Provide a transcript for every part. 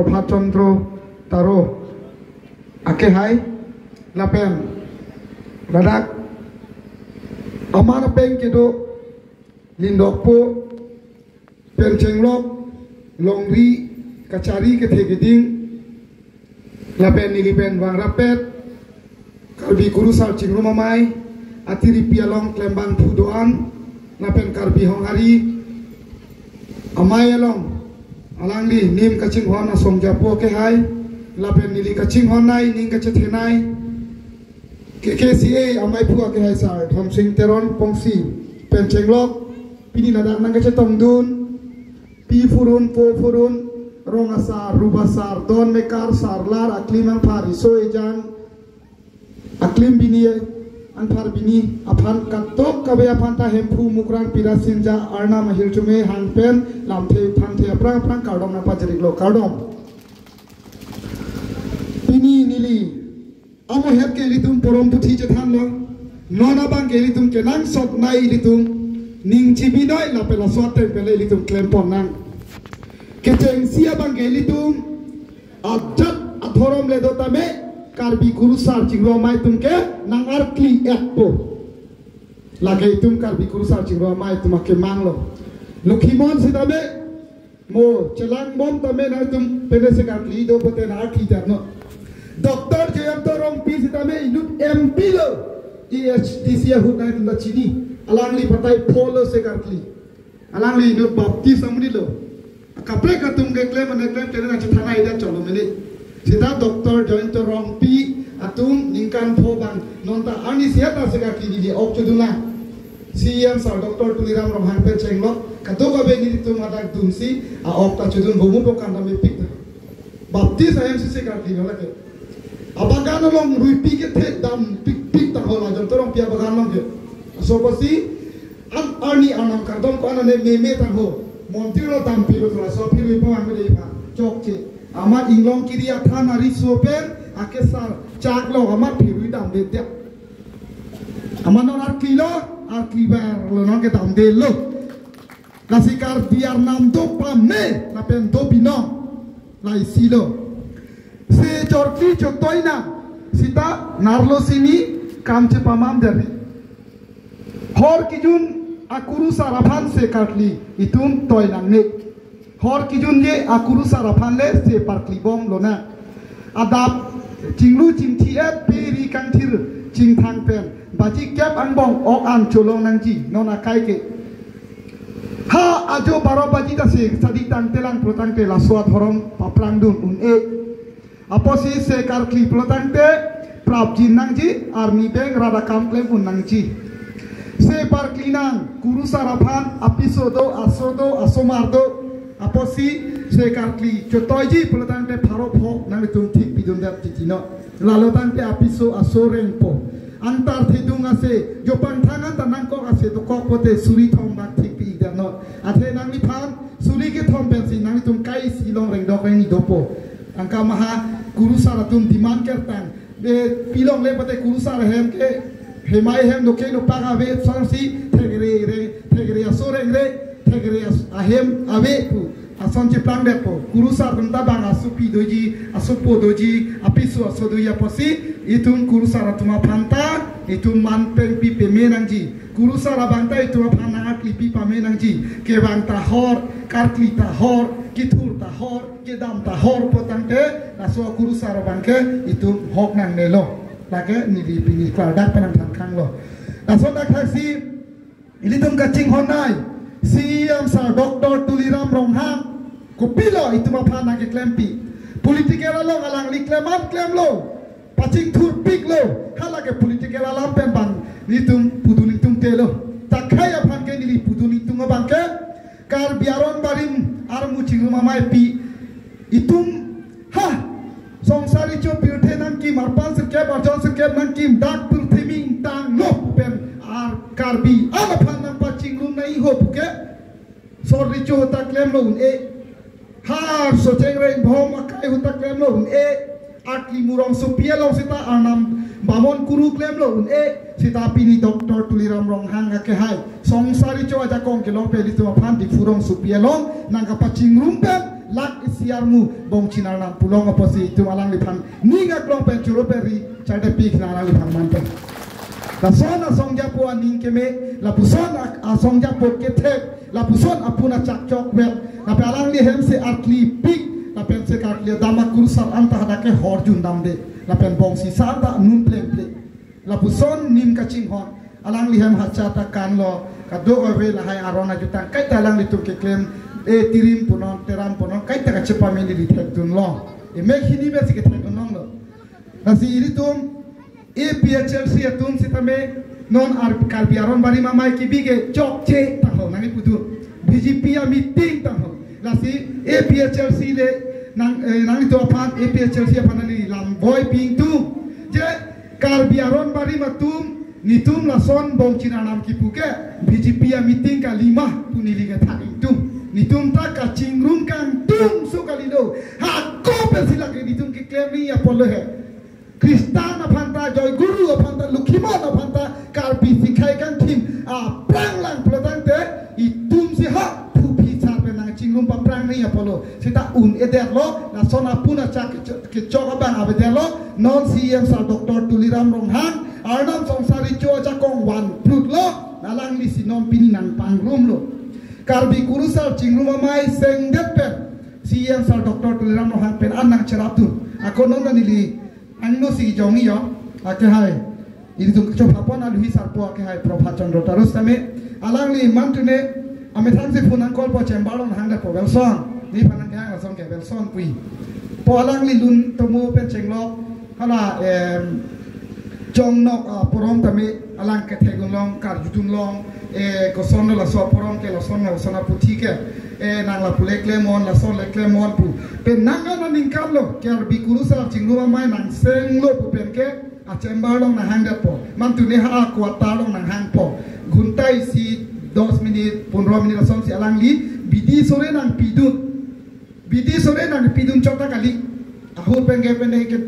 Prabhat Chandra Taro ake hai lapen radak amana peng kedo lindok po pencenglok longri kacari ketegeding lapen nilipen wang rapet kalbi kurusal cingro mamai atiri pialong klembang pudoan lapen karbi hong hari amai along alangli nim kacing hona song japo ke hai lapen nili kacing honai ning kacethenai KKCA amai pua ke hai sar thom sing teron pongsi pencenglok pini nadak nang kacetong dun pi furun po furun rong asar rubasar don mekar sarlar aklim ang pari so ejan aklim bini an par bini aphan katok kabe aphan ta hempu mukran pirasinja arna mahil chume hanpen lamthe phanthe aprang aprang kardom na pajerik lo kardom bini nili amo het ke litum porom puthi jethan lo nona bang ke litum ke nang sot nai litum ning chibi noi la pela swat te pele litum klempon nang ke cheng sia bang ke litum ajat athorom le do tame karbi kurusar cingro mai tum ke nang arkli ekpo lage tum karbi kurusar cingro mai tum ke manglo lukhimon sidame mo chelang bom tame na tum pele se karli do pote na arkli jarno doktor jayam to rong pi sidame inut mp lo EHDC hu na tum chini alangli patai polo se karli alangli inut bapti samuni lo kapre katum ke claim na claim tena chithana ida cholo mele sida doktor join to rong pi atum ningkan phobang nonta ani siata sega kini di okchudula CM sar doktor tuliram rom hanpen chenglo katoga be ni tum ada dumsi a okta chudun bomu pokan da me pik bapti sa MC sega kini la ke abagan long rupi ke the dam pik pik ta hola jom to rong pia bagan long ke so pasi an ani anam kardom ko anane me ta ho montiro dam piro la so piro pa ang de pa chok che amat inglong kiri athan ari sopen akesar chaklo amat phiru dam de dia amanon ar kilo ar kibar lo non ke dam de lo kasikar biar nam do pame na pen do bino lai silo se jorki choktoina sita narlo sini kamche pamam derni hor kijun akuru saraphan se katli itum toinang ne hor kijun ye akuru saraphan le se parkli bom lona adap jinglu jingthi e peri kangthir jingthang pen baji kep angbong ok an cholong nangji nona kai ke ha ajo baro baji ta se sadi tang telang protang te la swat horom paprang dun un e aposi se karkli protang te prap jin nangji army bank rada kamplem un nangji se parklinang kuru saraphan apisodo asodo asomardo aposi se karkli chotoiji pelotante pharo phok nang tum thik bidun dat titino lalotante apiso asorengpo antar thidung ase jopan thangan tanang ko ase to kok pote suri thom bak thik pi dano athe nang ni phan suri ke thom ben si nang tum kai silong reng dok reng ni dopo angka maha kuru saratum diman kertang de pilong le pote kuru sar hem ke hemai hem doke no paga ve sansi thegre asore re thegre ahem ave pu asonche plang de po kurusa tenta bang asupi doji asupo doji apisu asodoya posi itun kurusa ratuma phanta itun man peng pi pemenangji kurusa rabanta ituma phana klipi pamenangji ke bang ta hor karkli ta hor kithur ta hor kedam ta hor potangte aso kurusa rabangke itun hok nang nelo lage nili pini kladak penang thangkang lo asonda khaksi ilitum kaching honai CM sar doktor tuliram rongham kupilo itu mapana ke klempi politikera lo alang li kleman klem lo pacing thur pik lo hala ke politikera lam pen bang nitum pudunitum telo takhaya phan ke nili pudunitum bang ke kar biaron barim ar muching mamai pi itum ha songsari cho pirthe nang ki marpan se ke barjon se ke nang ki dak pirthe mi tang lo pen ar karbi ala phan nang pacing lu nai ho ke sorry cho ta klem lo e har so chengre bhom akai huta klem lo e akli murong supia lo sita anam bamon kuru klem lo e sita pini doktor tuliram rong hang ke hai songsari cho aja kong ke lo pe li tu phan di furong supia lo nang ka paching rumpen lak isiarmu bong chinar nam pulong oposi tu alang lipan ninga klong pen churo peri chade pik na alang lipan mante la son asong japo aning keme la puson asong japo ketek la puson apuna chak chok wel la alang li hem se atli pik la pen se kak li dama kursal anta hadake horjun damde la pen bong si santa nun plem ple la puson nim kaching hon alang li hem hachata kan lo kado awe la hai arona jutang kai talang li tum ke klem tirim punon teram punon kai ta chepa meni li thek dun lo mek hini be sik thek non lo nasi iri tum PHLC atum sitame non ar kalbiaron bari mamai ki bige chok che ta ho nani putu BJP a meeting ta ho nasi PHLC le nang to aphan PHLC aphan ni lam boy ping tu je kalbiaron bari matum nitum lason bong china nam ki puke BJP a meeting ka lima punili ga tha tu nitum ta ka chingrum kan tum su kalilo ha ko pe sila ke nitum ki klemi apolo he Kristana phanta joy guru phanta lukhimana phanta karpi sikhai kan thim a prang lang plotang te I tum si ha phu phi cha pe nang chingrum pa prang ni apolo sita un eder lo na sona puna chak ke chok bang ave der lo non CM sa Dr. Tuliram Ronghang Arnam songsari cho cha kong wan prut lo nalang li sinom pininan pangrum lo karbi kurusal chingrum mai sengdet pen CM sa Dr. Tuliram Ronghang pen anang cheratu ako non nili Angno si jongi yo ake hai ini tu kecop apon alu hisar po ake hai Prabhat Chandra terus kami alang li mantune ame thang si phun angkol po cembalon hang da po belson ni panang yang langsung ke belson pui po alang li lun temu pen cenglok hala jong nok porom kami alang ke tegun long kar jutun long koson la so porom ke la son la sona puti ke nang la pule klemon la son le klemon pu pen nanga na ningkalo ker bikuru sa chingru mai nang seng lo pu pen ke a chamber long na hang po mantu ne ha ko ta long nang hang po guntai si 2 minit 15 minit la son si alang li bidi sore nang pidun chota kali ahu pen ke pen ke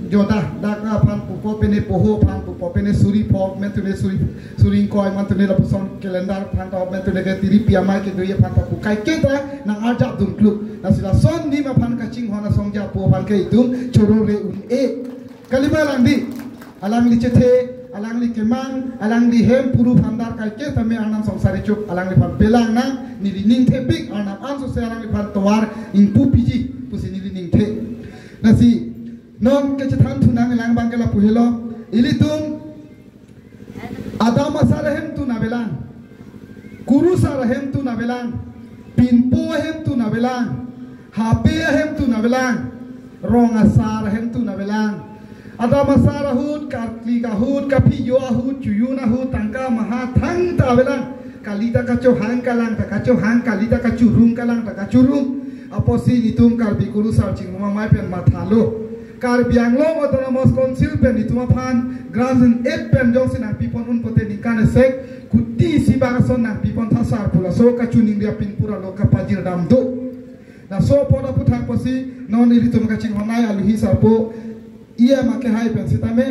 joda dak pan pu pene poho pan pu pene suri po mentune suri koi mantune la puson kalendar pan ta mentune ke tiri piamai ke doye pan ta pu kai ke ta nang ajak dum klub na sila son ni ma pan kaching hona songja po pan ke itum choro re un kalima langdi alang li chethe alang li kemang alang li hem puru pandar kai ke tame anam songsari chuk alang li pan belang nang ni ning thepik anam anso se alang li pan tawar in pu piji pusi ni ning the nasi non kecethan tunang lang bang kala puhelo ilitum adama sarahem tu nabelang guru sarahem tu nabelang pinpo hem tu nabelang hape hem tu nabelang rong asarahem tu nabelang adama sarahut kartli kahut kapi yo ahut cuyuna hut tangka maha thang tabelang kalita kacho hang kalang ta kacho hang kalita kacurung kalang ta kacurung aposi itum karbi guru sar chingma mai pen mathalo Karbiang lo autonomous council pen itu mapan grazen 8 pen jong sinang pipon un pote di kana sek kuti si bagason nang pipon thasar pula so kachuning dia pin pura lo kapajir dam do na so poda puthang posi non iri tum kaching honai alu hisapo ia make hai pen sitame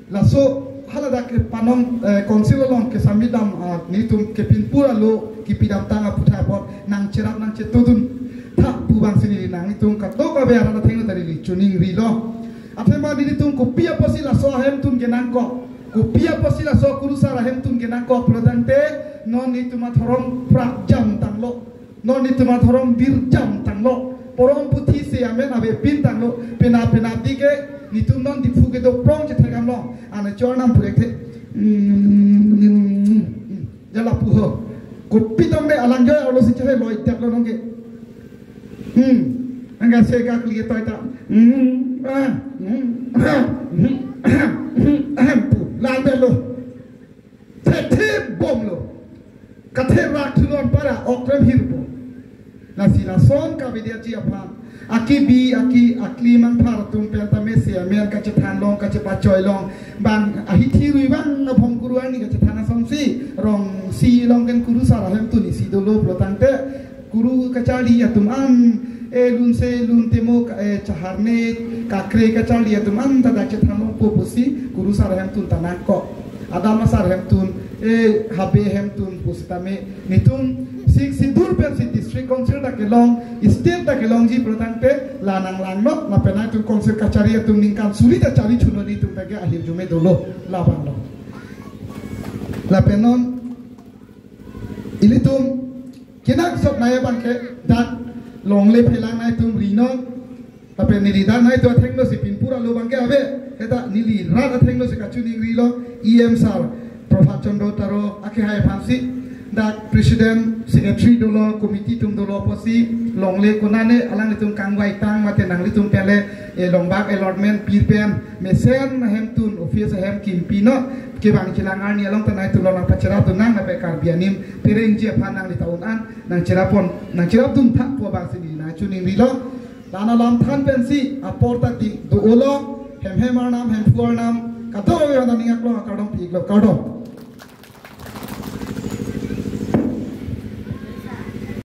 la so halada ke panong council long ke samidam ni tum ke pin pura lo kipidam tanga putha pot nang cerap nang cetudun tak bubang sini nang itung kato ka be arana thengna dari li chuning ri lo athema dini tung ko pia posila so hem tun ke nang ko pia posila so kurusa hem tun ke nang ko prodante non ituma thorom prak jam tang lo non ituma thorom bir jam tang lo porom puthi se amen abe pin tang lo pena dike nitum non dipu ke do prong che thagam lo ana chornam purek the jala puho ko pitom be alang joy alo si che lo itak lo nongke angga sega kli to ita lan belo tete bomlo kathe rak thulon para okrem hirbo na sila son ka vidyati apa aki akli man pharatum penta mesi amer ka chethan long ka chepa choi long bang ahi thirui bang na phom kuruan ni ka chethana somsi rong si long ken kuru sara hem tu ni si dolo protante guru kacali ya tuman lun se lun temo caharne kakre kacali ya tuman tada cetano popusi guru sar hem tun tanako adama sar hem tun habe hem tun pusitame nitum sik sidur pen si district council da kelong state da kelong ji protang te lanang langno na penai tu council kachari tu ningkan suri da cari chuno di tu pege ahir jume dolo labang lo la penon ilitum kinak sok naya bangke dat long le phelang nai tum rinon tapi nili dan nai tu athengno si pinpura lo bangke ave eta nili rat athengno si kachuni rilo em sar Prophat Chandra taro akhe hai phansi dak presiden secretary dolo committee tum dolo posi longle konane alang litum kangwai tang mate nang litum pele longbak allotment pirpen mesen hem tun office hem kimpino ke bang kilangar ni along tanai tu long pachara tunang na be karbianim pereng je phanang li taunan nang cerapon nang cerapun thak po bang sini na chuning rilo lana lam than pensi aporta ti do olo hem hem nam hem floor nam kato yo na ningak lo kadong pi lo kadong